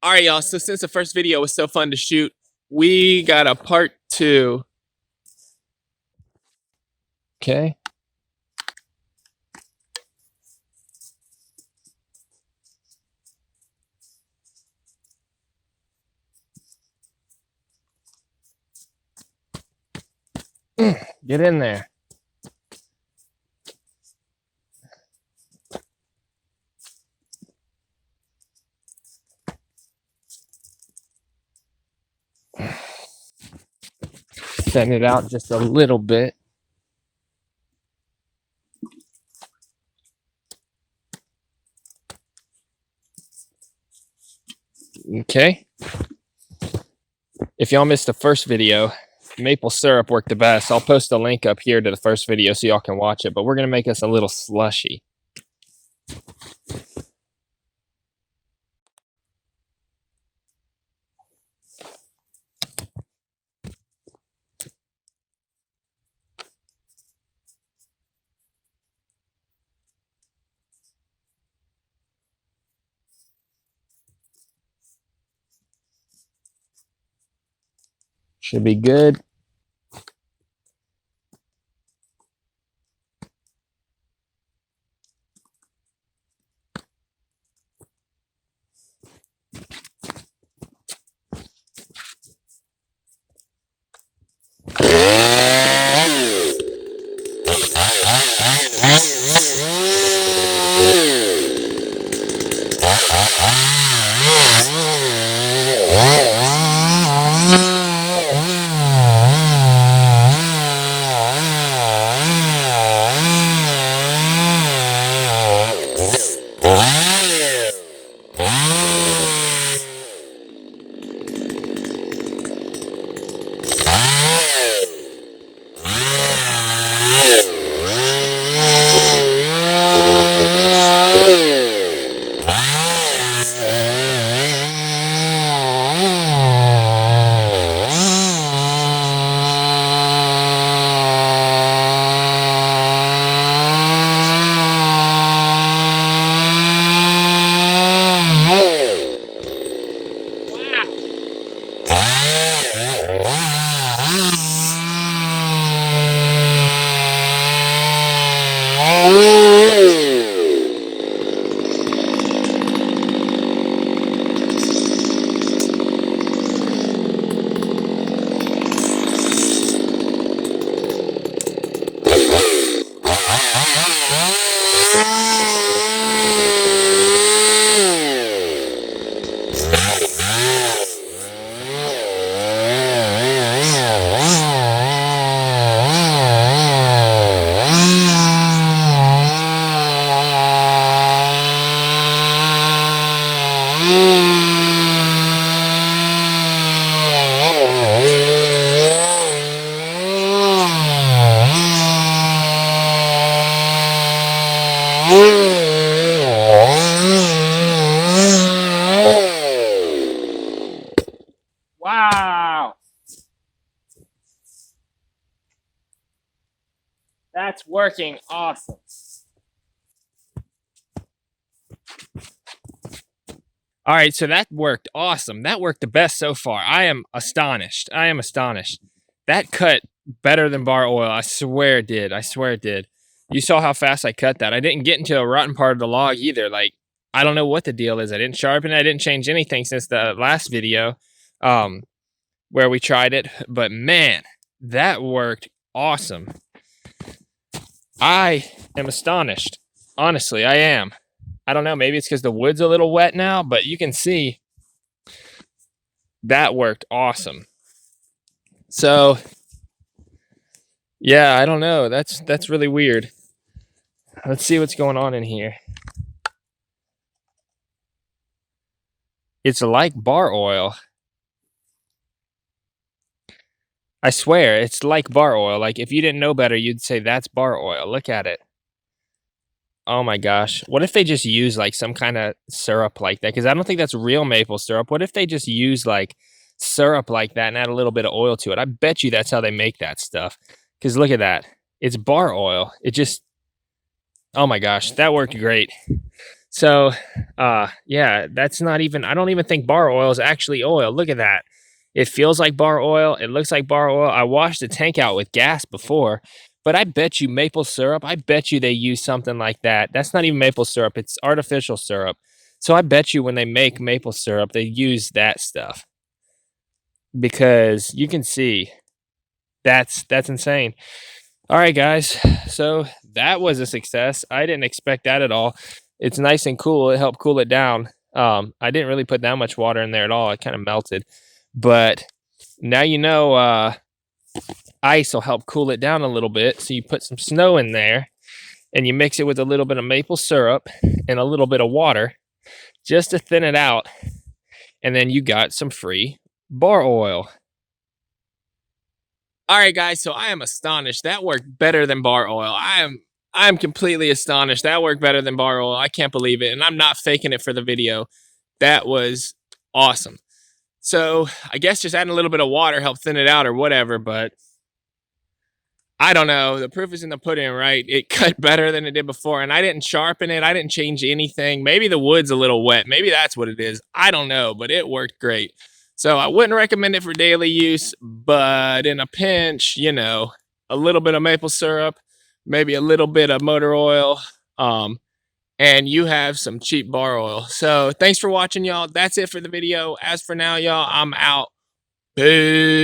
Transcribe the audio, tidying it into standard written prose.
All right, y'all. So since the first video was so fun to shoot, we got a part 2. Okay. Get in there. Send it out just a little bit. Okay. If y'all missed the first video, maple syrup worked the best. I'll post a link up here to the first video so y'all can watch it, but we're going to make us a little slushy. Should be good. Wow. That's working awesome. All right, so that worked awesome. That worked the best so far. I am astonished. I am astonished. That cut better than bar oil. I swear it did. I swear it did. You saw how fast I cut that. I didn't get into a rotten part of the log either. Like, I don't know what the deal is. I didn't sharpen it. I didn't change anything since the last video where we tried it. But man, that worked awesome. I am astonished. Honestly, I am. I don't know. Maybe it's because the wood's a little wet now, but you can see that worked awesome. So, yeah, I don't know. That's really weird. Let's see what's going on in here. It's like bar oil. I swear, it's like bar oil. Like, if you didn't know better, you'd say that's bar oil. Look at it. Oh my gosh. What if they just use like some kind of syrup like that? Because I don't think that's real maple syrup. What if they just use like syrup like that and add a little bit of oil to it? I bet you that's how they make that stuff. Because look at that. It's bar oil. It just, oh my gosh, that worked great. So, yeah, that's not even, I don't even think bar oil is actually oil. Look at that. It feels like bar oil. It looks like bar oil. I washed the tank out with gas before, but I bet you maple syrup, I bet you they use something like that. That's not even maple syrup, it's artificial syrup. So I bet you when they make maple syrup, they use that stuff because you can see that's insane. All right, guys. So that was a success. I didn't expect that at all. It's nice and cool. It helped cool it down. I didn't really put that much water in there at all. It kind of melted. But now you know ice will help cool it down a little bit. So you put some snow in there and you mix it with a little bit of maple syrup and a little bit of water just to thin it out. And then you got some free bar oil. All right, guys, so I am astonished. That worked better than bar oil. I'm completely astonished. That worked better than bar oil. I can't believe it, and I'm not faking it for the video. That was awesome. So I guess just adding a little bit of water helped thin it out or whatever, but I don't know. The proof is in the pudding, right? It cut better than it did before, and I didn't sharpen it. I didn't change anything. Maybe the wood's a little wet. Maybe that's what it is. I don't know, but it worked great. So I wouldn't recommend it for daily use, but in a pinch, you know, a little bit of maple syrup, maybe a little bit of motor oil, and you have some cheap bar oil. So thanks for watching, y'all. That's it for the video. As for now, y'all, I'm out. Peace.